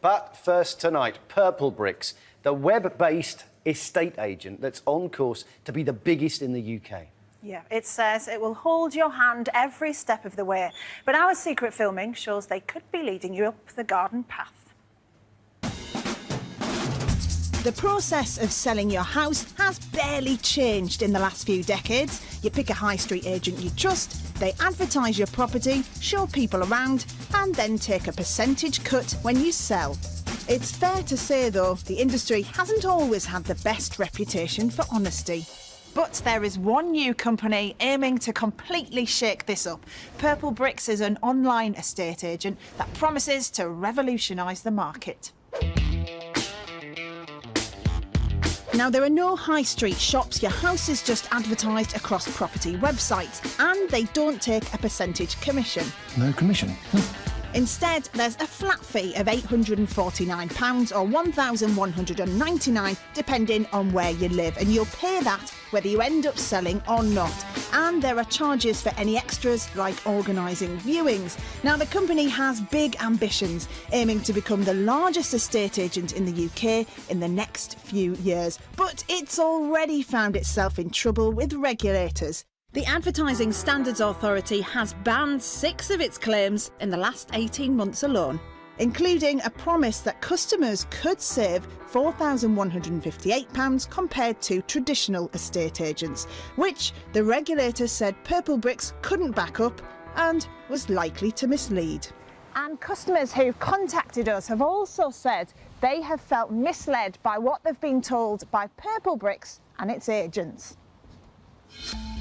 But first tonight, Purplebricks, the web-based estate agent that's on course to be the biggest in the UK. Yeah, it says it will hold your hand every step of the way. But our secret filming shows they could be leading you up the garden path. The process of selling your house has barely changed in the last few decades. You pick a high street agent you trust, they advertise your property, show people around, and then take a percentage cut when you sell. It's fair to say, though, the industry hasn't always had the best reputation for honesty. But there is one new company aiming to completely shake this up. Purplebricks is an online estate agent that promises to revolutionise the market. Now, there are no high street shops. Your house is just advertised across property websites, and they don't take a percentage commission. No commission? Instead, there's a flat fee of £849 or £1,199, depending on where you live, and you'll pay that whether you end up selling or not. And there are charges for any extras, like organising viewings. Now, the company has big ambitions, aiming to become the largest estate agent in the UK in the next few years. But it's already found itself in trouble with regulators. The Advertising Standards Authority has banned 6 of its claims in the last 18 months alone, including a promise that customers could save £4,158 compared to traditional estate agents, which the regulator said Purplebricks couldn't back up and was likely to mislead. And customers who've contacted us have also said they have felt misled by what they've been told by Purplebricks and its agents.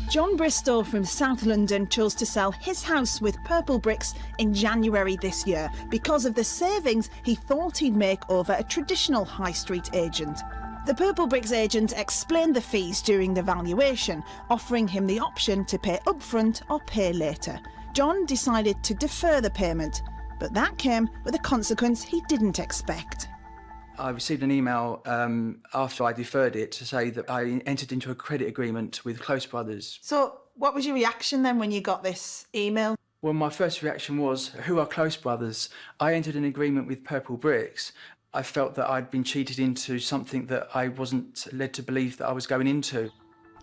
John Bristow from South London chose to sell his house with Purplebricks in January this year because of the savings he thought he'd make over a traditional high street agent. The Purplebricks agent explained the fees during the valuation, offering him the option to pay upfront or pay later. John decided to defer the payment, but that came with a consequence he didn't expect. I received an email after I deferred it to say that I entered into a credit agreement with Close Brothers. So what was your reaction then when you got this email? Well, my first reaction was, who are Close Brothers? I entered an agreement with Purplebricks. I felt that I'd been cheated into something that I wasn't led to believe that I was going into.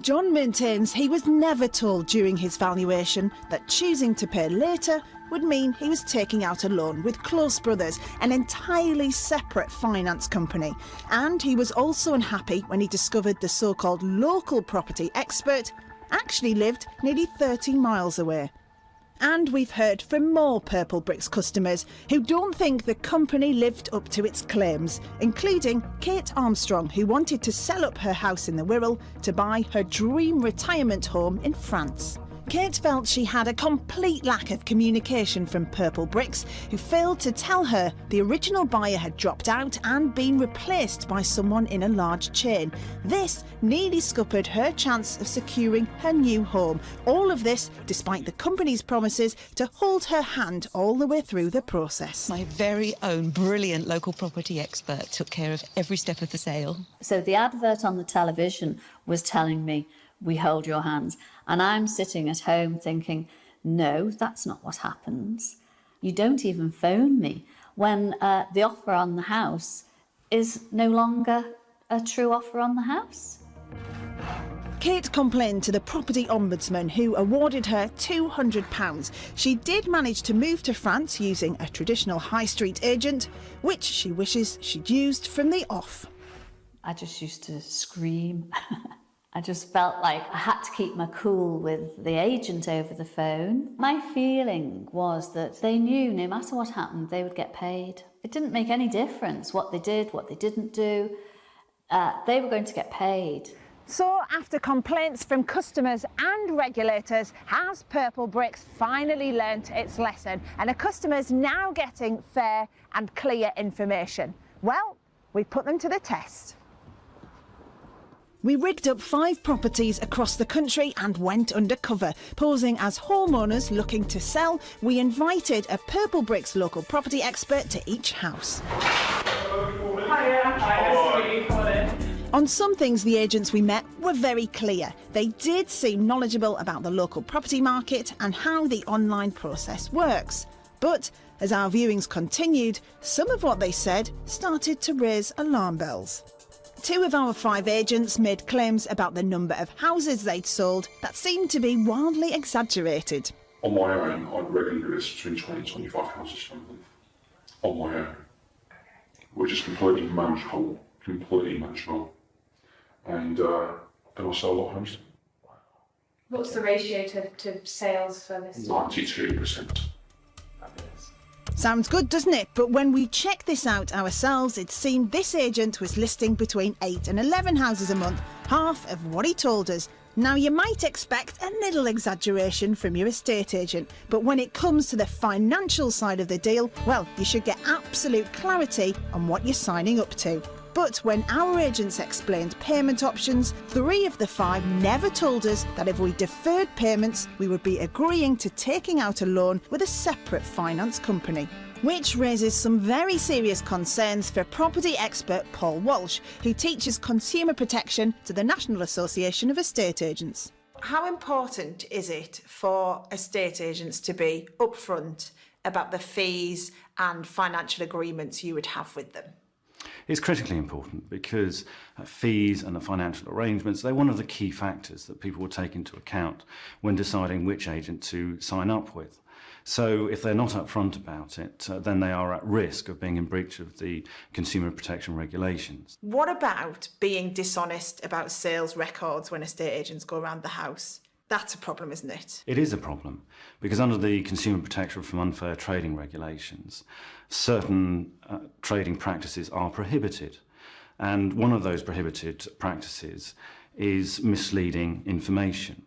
John maintains he was never told during his valuation that choosing to pay later would mean he was taking out a loan with Close Brothers, an entirely separate finance company. And he was also unhappy when he discovered the so-called local property expert actually lived nearly 30 miles away. And we've heard from more Purplebricks customers who don't think the company lived up to its claims, including Kate Armstrong, who wanted to sell up her house in the Wirral to buy her dream retirement home in France. Kate felt she had a complete lack of communication from Purplebricks, who failed to tell her the original buyer had dropped out and been replaced by someone in a large chain. This nearly scuppered her chance of securing her new home. All of this despite the company's promises to hold her hand all the way through the process. My very own brilliant local property expert took care of every step of the sale. So the advert on the television was telling me, we hold your hands. And I'm sitting at home thinking, no, that's not what happens. You don't even phone me when the offer on the house is no longer a true offer on the house. Kate complained to the property ombudsman, who awarded her £200. She did manage to move to France using a traditional high street agent, which she wishes she'd used from the off. I just used to scream. I just felt like I had to keep my cool with the agent over the phone. My feeling was that they knew no matter what happened, they would get paid. It didn't make any difference what they did, what they didn't do. They were going to get paid. So, after complaints from customers and regulators, has Purplebricks finally learnt its lesson? And are customers now getting fair and clear information? Well, we put them to the test. We rigged up 5 properties across the country and went undercover. Posing as homeowners looking to sell, we invited a Purplebricks local property expert to each house. On some things, the agents we met were very clear. They did seem knowledgeable about the local property market and how the online process works. But as our viewings continued, some of what they said started to raise alarm bells. 2 of our 5 agents made claims about the number of houses they'd sold that seemed to be wildly exaggerated. On my own, I'd regularly list between 20 and 25 houses per month. On my own. Which is completely manageable. Completely manageable. And I sell a lot of homes. What's the ratio to sales for this? 92%. Sounds good, doesn't it? But when we checked this out ourselves, it seemed this agent was listing between 8 and 11 houses a month, half of what he told us. Now, you might expect a little exaggeration from your estate agent, but when it comes to the financial side of the deal, well, you should get absolute clarity on what you're signing up to. But when our agents explained payment options, 3 of the 5 never told us that if we deferred payments, we would be agreeing to taking out a loan with a separate finance company. Which raises some very serious concerns for property expert Paul Walsh, who teaches consumer protection to the National Association of Estate Agents. How important is it for estate agents to be upfront about the fees and financial agreements you would have with them? It's critically important because fees and the financial arrangements, they're one of the key factors that people will take into account when deciding which agent to sign up with. So if they're not upfront about it, then they are at risk of being in breach of the consumer protection regulations. What about being dishonest about sales records when estate agents go around the house? That's a problem, isn't it? It is a problem because under the Consumer Protection from Unfair Trading regulations, certain trading practices are prohibited. And one of those prohibited practices is misleading information.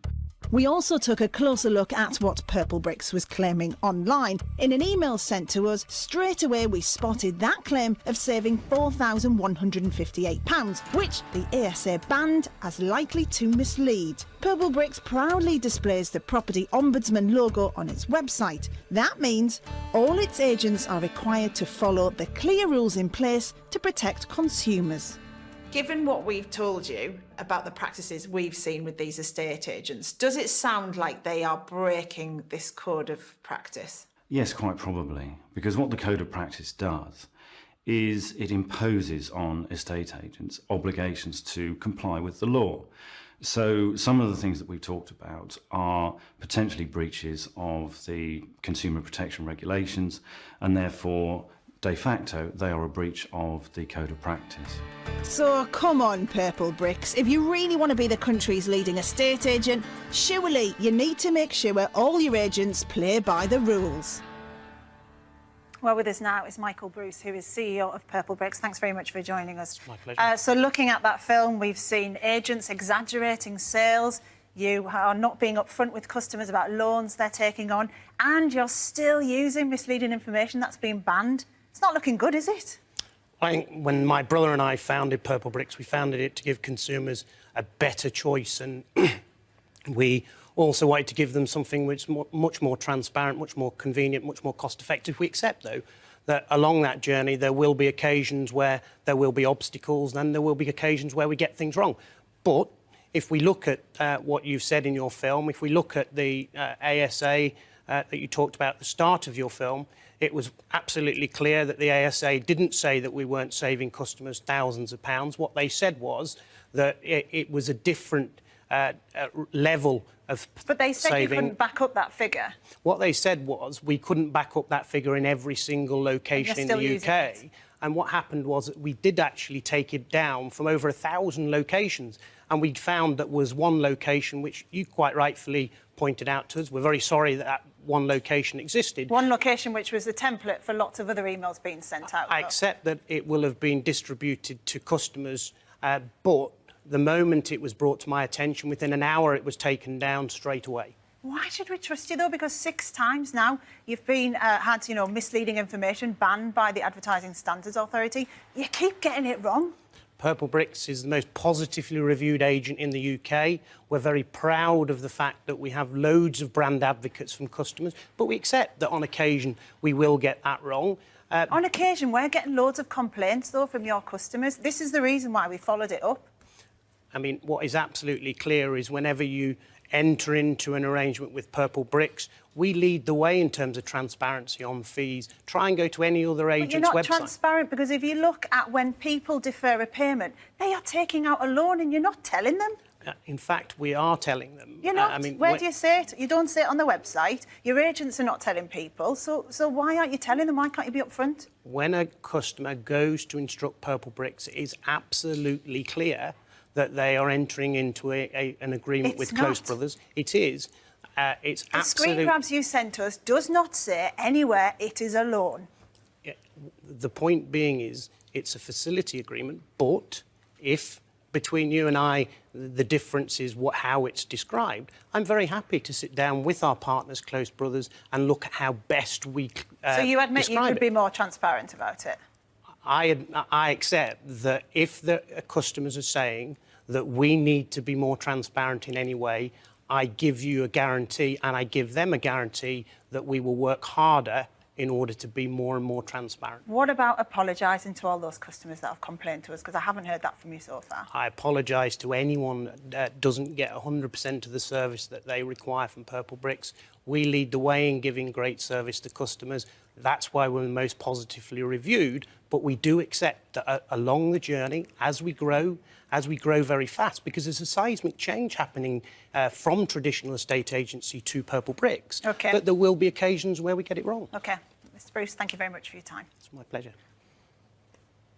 We also took a closer look at what Purplebricks was claiming online. In an email sent to us, straight away we spotted that claim of saving £4,158, which the ASA banned as likely to mislead. Purplebricks proudly displays the Property Ombudsman logo on its website. That means all its agents are required to follow the clear rules in place to protect consumers. Given what we've told you about the practices we've seen with these estate agents, does it sound like they are breaking this code of practice? Yes, quite probably, because what the Code of Practice does is it imposes on estate agents obligations to comply with the law. So some of the things that we've talked about are potentially breaches of the consumer protection regulations, and therefore de facto, they are a breach of the Code of Practice. So come on, Purplebricks, if you really want to be the country's leading estate agent, surely you need to make sure all your agents play by the rules. Well, with us now is Michael Bruce, who is CEO of Purplebricks. Thanks very much for joining us. My pleasure. So looking at that film, we've seen agents exaggerating sales. You are not being upfront with customers about loans they're taking on, and you're still using misleading information that's been banned. It's not looking good, is it? I think when my brother and I founded Purplebricks, we founded it to give consumers a better choice, and we also wanted to give them something which is much more transparent, much more convenient, much more cost-effective. We accept, though, that along that journey there will be occasions where there will be obstacles, and there will be occasions where we get things wrong. But if we look at what you've said in your film, if we look at the ASA that you talked about at the start of your film, it was absolutely clear that the ASA didn't say that we weren't saving customers thousands of pounds. What they said was that it was a different level of But they said saving. you couldn't back up that figure. What they said was we couldn't back up that figure in every single location in the UK. And what happened was that we did actually take it down from over 1,000 locations. And we found that was one location, which you quite rightfully pointed out to us. We're very sorry that that one location existed. One location which was the template for lots of other emails being sent out. I accept that it will have been distributed to customers, but the moment it was brought to my attention, within an hour it was taken down straight away. Why should we trust you, though? Because 6 times now you've been had, misleading information banned by the Advertising Standards Authority. You keep getting it wrong. Purplebricks is the most positively reviewed agent in the UK. We're very proud of the fact that we have loads of brand advocates from customers, but we accept that on occasion we will get that wrong. On occasion, we're getting loads of complaints, though, from your customers. This is the reason why we followed it up. I mean, what is absolutely clear is whenever you enter into an arrangement with Purplebricks. We lead the way in terms of transparency on fees. Try and go to any other agent's website. But you're not transparent, because if you look at when people defer a payment, they are taking out a loan and you're not telling them. In fact, we are telling them. You're not. Where do you say it? You don't say it on the website. Your agents are not telling people. So why aren't you telling them? Why can't you be upfront? When a customer goes to instruct Purplebricks, it is absolutely clear that they are entering into an agreement with Close Brothers. It is. It's the screen grabs you sent us does not say anywhere it is a loan. The point being is it's a facility agreement, but if between you and I the difference is how it's described, I'm very happy to sit down with our partners, Close Brothers, and look at how best we So you admit you could be more transparent about it? I accept that if the customers are saying that we need to be more transparent in any way, I give you a guarantee and I give them a guarantee that we will work harder in order to be more and more transparent. What about apologising to all those customers that have complained to us? Because I haven't heard that from you so far. I apologise to anyone that doesn't get 100% of the service that they require from Purplebricks. We lead the way in giving great service to customers. That's why we're most positively reviewed. But we do accept that along the journey, as we grow very fast, because there's a seismic change happening from traditional estate agency to Purplebricks, okay, that there will be occasions where we get it wrong. OK. Mr Bruce, thank you very much for your time. It's my pleasure.